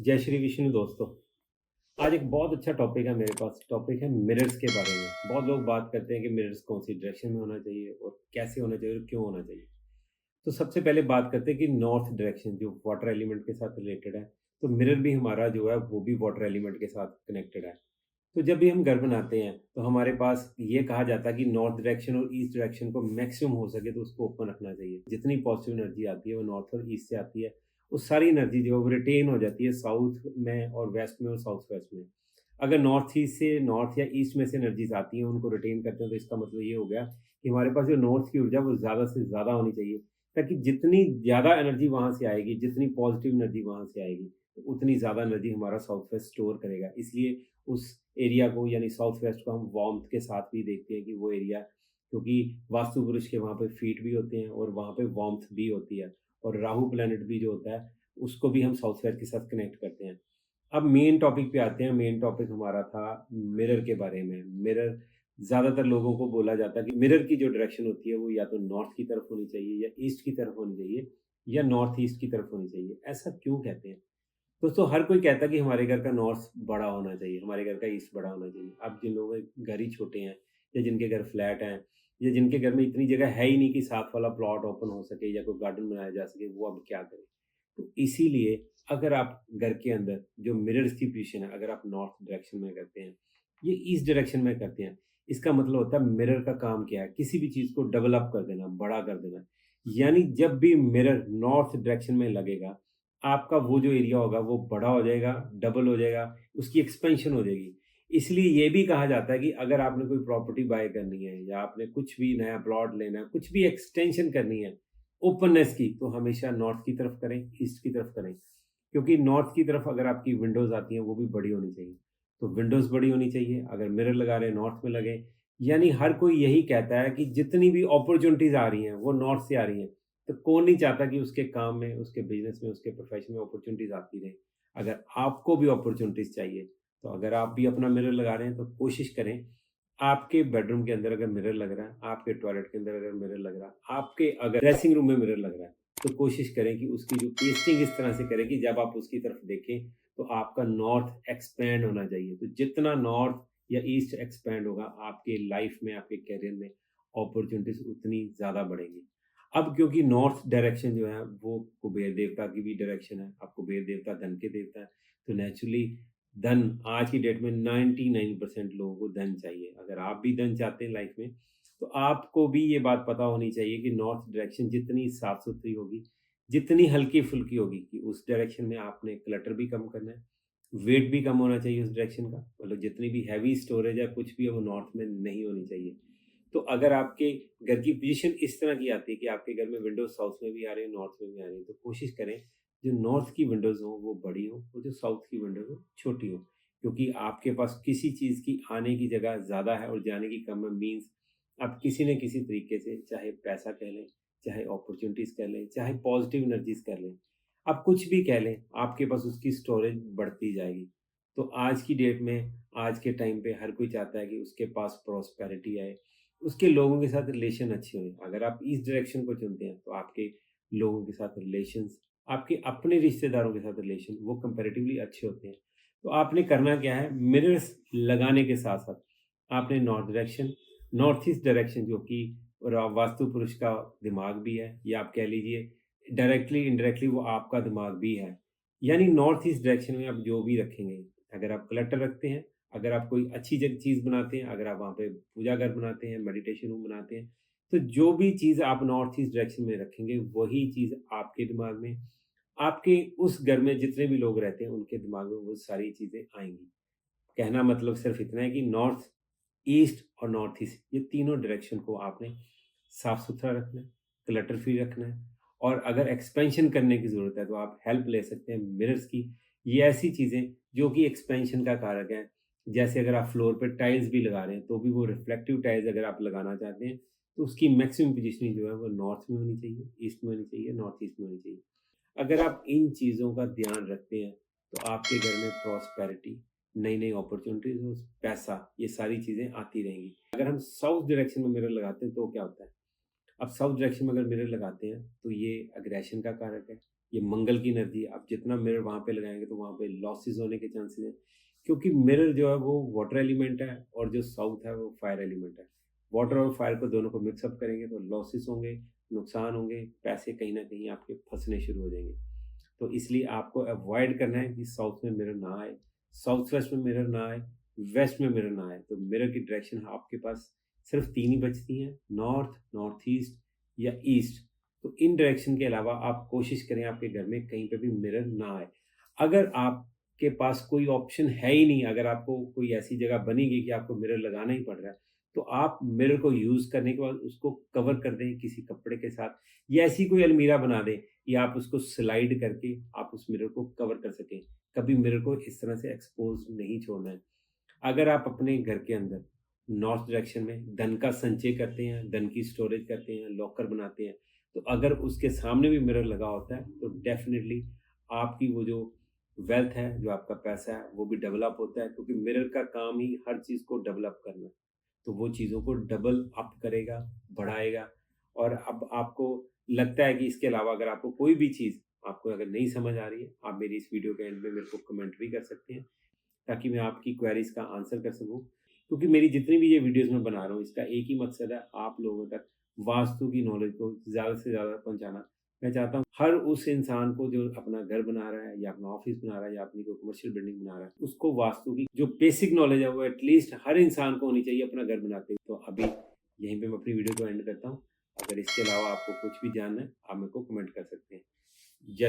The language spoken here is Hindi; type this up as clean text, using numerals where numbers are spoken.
जय श्री विष्णु दोस्तों। आज एक बहुत अच्छा टॉपिक है मेरे पास। टॉपिक है मिरर्स के बारे में। बहुत लोग बात करते हैं कि मिरर्स कौन सी डायरेक्शन में होना चाहिए और कैसे होना चाहिए और क्यों होना चाहिए। तो सबसे पहले बात करते हैं कि नॉर्थ डायरेक्शन जो वाटर एलिमेंट के साथ रिलेटेड है। तो मिरर भी हमारा जो है वो भी वाटर एलिमेंट के साथ कनेक्टेड है। तो जब भी हम घर बनाते हैं तो हमारे पास ये कहा जाता है कि नॉर्थ डायरेक्शन और ईस्ट डायरेक्शन को मैक्सिमम हो सके तो उसको ओपन रखना चाहिए। जितनी पॉजिटिव एनर्जी आती है वो नॉर्थ और ईस्ट से आती है। वो सारी एनर्जी जो है वो रिटेन हो जाती है साउथ में और वेस्ट में और साउथ वेस्ट में। अगर नॉर्थ ईस्ट से नॉर्थ या ईस्ट में से एनर्जीज आती हैं उनको रिटेन करते हैं तो इसका मतलब ये हो गया कि हमारे पास जो नॉर्थ की ऊर्जा वो ज़्यादा से ज़्यादा होनी चाहिए, ताकि जितनी ज़्यादा एनर्जी वहाँ से आएगी, जितनी पॉजिटिव एनर्जी वहाँ से आएगी, तो उतनी ज़्यादा एनर्जी हमारा साउथ वेस्ट स्टोर करेगा। इसलिए उस एरिया को यानी साउथ वेस्ट को हम वार्मथ के साथ भी देखते हैं कि वो एरिया, क्योंकि वास्तु पुरुष के वहाँ पे फीट भी होते हैं और वहाँ पे वार्मथ भी होती है। और राहु प्लैनेट भी जो होता है उसको भी हम साउथ वेस्ट के साथ कनेक्ट करते हैं। अब मेन टॉपिक पे आते हैं। मेन टॉपिक हमारा था मिरर के बारे में। मिरर, ज़्यादातर लोगों को बोला जाता है कि मिरर की जो डायरेक्शन होती है वो या तो नॉर्थ की तरफ होनी चाहिए या ईस्ट की तरफ होनी चाहिए या नॉर्थ ईस्ट की तरफ होनी चाहिए। ऐसा क्यों कहते हैं? दोस्तों, हर कोई कहता है कि हमारे घर का नॉर्थ बड़ा होना चाहिए, हमारे घर का ईस्ट बड़ा होना चाहिए। अब जिन लोगों के घर ही छोटे हैं या जिनके घर फ्लैट हैं या जिनके घर में इतनी जगह है ही नहीं कि साथ वाला प्लॉट ओपन हो सके या कोई गार्डन बनाया जा सके, वो अब क्या करें? तो इसीलिए अगर आप घर के अंदर जो मिरर्स की पोजीशन है, अगर आप नॉर्थ डायरेक्शन में करते हैं, ये ईस्ट डायरेक्शन में करते हैं, इसका मतलब होता है मिरर का काम क्या है? किसी भी चीज़ को डेवलप कर देना, बड़ा कर देना। यानी जब भी मिरर नॉर्थ डायरेक्शन में लगेगा, आपका वो जो एरिया होगा वो बड़ा हो जाएगा, डबल हो जाएगा, उसकी एक्सपेंशन हो जाएगी। इसलिए ये भी कहा जाता है कि अगर आपने कोई प्रॉपर्टी बाय करनी है या आपने कुछ भी नया प्लॉट लेना है, कुछ भी एक्सटेंशन करनी है ओपननेस की, तो हमेशा नॉर्थ की तरफ करें, ईस्ट की तरफ करें। क्योंकि नॉर्थ की तरफ अगर आपकी विंडोज़ आती हैं वो भी बड़ी होनी चाहिए। तो विंडोज़ बड़ी होनी चाहिए, अगर मिरर लगा रहे हैं नॉर्थ में लगे। यानी हर कोई यही कहता है कि जितनी भी अपॉर्च्युनिटीज़ आ रही हैं वो नॉर्थ से आ रही हैं। तो कौन नहीं चाहता कि उसके काम में, उसके बिज़नेस में, उसके प्रोफ़ेशन में अपॉर्च्युनिटीज़ आती रहें। अगर आपको भी अपॉर्च्युनिटीज़ चाहिए, तो अगर आप भी अपना मिरर लगा रहे हैं तो कोशिश करें, आपके बेडरूम के अंदर अगर मिरर लग रहा है, आपके टॉयलेट के अंदर अगर मिरर लग रहा है, आपके अगर ड्रेसिंग रूम में मिरर लग रहा है, तो कोशिश करें कि उसकी जो पेस्टिंग इस तरह से करें कि जब आप उसकी तरफ देखें, तो आपका नॉर्थ एक्सपैंड होना चाहिए। तो जितना नॉर्थ या ईस्ट एक्सपैंड होगा, आपके लाइफ़ में, आपके करियर में अपॉर्च्युनिटीज़ उतनी ज़्यादा बढ़ेंगी। अब क्योंकि नॉर्थ डायरेक्शन जो है वो कुबेर देवता की भी डायरेक्शन है। अब कुबेर देवता धन के देवता है, तो नेचुरली धन आज की डेट में 99% लोगों को धन चाहिए। अगर आप भी धन चाहते हैं लाइफ में, तो आपको भी ये बात पता होनी चाहिए कि नॉर्थ डायरेक्शन जितनी साफ-सुथरी होगी, जितनी हल्की-फुल्की होगी, कि उस डायरेक्शन में आपने क्लटर भी कम करना है, वेट भी कम होना चाहिए उस डायरेक्शन का। मतलब जितनी भी हेवी स्टोरेज है, कुछ भी है, वो नॉर्थ में नहीं होनी चाहिए। तो अगर आपके घर की पोज़ीशन इस तरह की आती है कि आपके घर में विंडोज़ साउथ में भी आ रही है, नॉर्थ में भी आ रही है, तो कोशिश करें जो नॉर्थ की विंडोज़ हों वो बड़ी हों और जो साउथ की विंडोज़ हों छोटी हों। क्योंकि आपके पास किसी चीज़ की आने की जगह ज़्यादा है और जाने की कम है, मीन्स आप किसी न किसी तरीके से, चाहे पैसा कह लें, चाहे अपॉर्च्युनिटीज़ कह लें, चाहे पॉज़िटिव एनर्जीज़ कह लें, आप कुछ भी कह लें, आपके पास उसकी स्टोरेज बढ़ती जाएगी। तो आज की डेट में, आज के टाइम पे हर कोई चाहता है कि उसके पास प्रॉस्पेरिटी आए, उसके लोगों के साथ रिलेशन अच्छे हों। अगर आप इस डायरेक्शन को चुनते हैं, तो आपके लोगों के साथ रिलेशंस, आपके अपने रिश्तेदारों के साथ रिलेशन वो कंपैरेटिवली अच्छे होते हैं। तो आपने करना क्या है, मिरर्स लगाने के साथ-साथ आपने north direction, north east direction जो कि वास्तु पुरुष का दिमाग भी है, या आप कह लीजिए डायरेक्टली इनडायरेक्टली वो आपका दिमाग भी है। यानी नॉर्थ ईस्ट डायरेक्शन में आप जो भी रखेंगे, अगर आप क्लटर रखते हैं, अगर आप कोई अच्छी चीज़ बनाते हैं, अगर आप वहाँ पे पूजा घर बनाते हैं, मेडिटेशन रूम बनाते हैं, तो जो भी चीज़ आप नॉर्थ ईस्ट डायरेक्शन में रखेंगे, वही चीज़ आपके दिमाग में, आपके उस घर में जितने भी लोग रहते हैं, उनके दिमाग में वो सारी चीज़ें आएँगी। कहना मतलब सिर्फ़ इतना है कि नॉर्थ, ईस्ट और नॉर्थ ईस्ट, ये तीनों डायरेक्शन को आपने साफ-सुथरा रखना है, क्लटर फ्री रखना है। और अगर एक्सपेंशन करने की ज़रूरत है, तो आप हेल्प ले सकते हैं मिरर्स की। ये ऐसी चीज़ें जो कि एक्सपेंशन का कारक है। जैसे अगर आप फ्लोर पे टाइल्स भी लगा रहे हैं, तो भी वो रिफ्लेक्टिव टाइल्स अगर आप लगाना चाहते हैं, तो उसकी मैक्सिमम पोज़ीशनिंग जो है वो नॉर्थ में होनी चाहिए, ईस्ट में होनी चाहिए, नॉर्थ ईस्ट में होनी चाहिए। अगर आप इन चीज़ों का ध्यान रखते हैं, तो आपके घर में प्रॉस्पेरिटी, नई-नई अपॉर्च्युनिटीज़ और पैसा, ये सारी चीज़ें आती रहेंगी। अगर हम साउथ डायरेक्शन में मिरर लगाते हैं, तो क्या होता है? अब साउथ डायरेक्शन में अगर मिरर लगाते हैं, तो ये अग्रेशन का कारक है, ये मंगल की एनर्जी, आप जितना मिरर वहाँ पे लगाएँगे तो वहाँ पे लॉसेस होने के चांसेस हैं। क्योंकि मिरर जो है वो वाटर एलिमेंट है और जो साउथ है वो फायर एलिमेंट है। वाटर और फायर को दोनों को मिक्स अप करेंगे तो लॉसेस होंगे, नुकसान होंगे, पैसे कहीं न कहीं आपके फँसने शुरू हो जाएँगे। तो इसलिए आपको अवॉइड करना है कि साउथ में मिरर ना आए, साउथ वेस्ट में मिरर ना आए, वेस्ट में मिरर ना आए। तो मिरर की डायरेक्शन आपके पास सिर्फ़ 3 ही बचती हैं, नॉर्थ, नॉर्थ ईस्ट या ईस्ट। तो इन डायरेक्शन के अलावा आप कोशिश करें आपके घर में कहीं पे भी मिरर ना आए। अगर आपके पास कोई ऑप्शन है ही नहीं, अगर आपको कोई ऐसी जगह बनेगी कि आपको मिरर लगाना ही पड़ रहा है, तो आप मिरर को यूज़ करने के बाद उसको कवर कर दें किसी कपड़े के साथ या ऐसी कोई अलमीरा बना दें कि आप उसको स्लाइड करके आप उस मिरर को कवर कर सकें। कभी मिरर को इस तरह से एक्सपोज़ नहीं छोड़ना है। अगर आप अपने घर के अंदर नॉर्थ डायरेक्शन में धन का संचय करते हैं, धन की स्टोरेज करते हैं, लॉकर बनाते हैं, तो अगर उसके सामने भी मिरर लगा होता है, तो डेफ़िनिटली आपकी वो जो वेल्थ है, जो आपका पैसा है, वो भी डेवलप होता है क्योंकि मिरर का काम ही हर चीज़ को डेवलप करना है। तो वो चीज़ों को डबल अप करेगा, बढ़ाएगा और अब आपको लगता है कि इसके अलावा अगर आपको कोई भी चीज़ आपको अगर नहीं समझ आ रही है, आप मेरी इस वीडियो के एंड में मेरे को कमेंट भी कर सकते हैं, ताकि मैं आपकी क्वेरीज़ का आंसर कर सकूँ। क्योंकि मेरी जितनी भी ये वीडियोज़ मैं बना रहा हूँ, इसका एक ही मकसद है आप लोगों तक वास्तु की नॉलेज को ज़्यादा से ज़्यादा पहुँचाना। मैं चाहता हूँ हर उस इंसान को जो अपना घर बना रहा है या अपना ऑफ़िस बना रहा है या अपनी कोई कमर्शियल बिल्डिंग बना रहा है, उसको वास्तु की जो बेसिक नॉलेज है वो एटलीस्ट हर इंसान को होनी चाहिए अपना घर बनाते हुए। तो अभी यहीं पे मैं अपनी वीडियो को एंड करता हूँ। अगर इसके अलावा आपको कुछ भी जानना है, आप मेरे को कमेंट कर सकते हैं। जय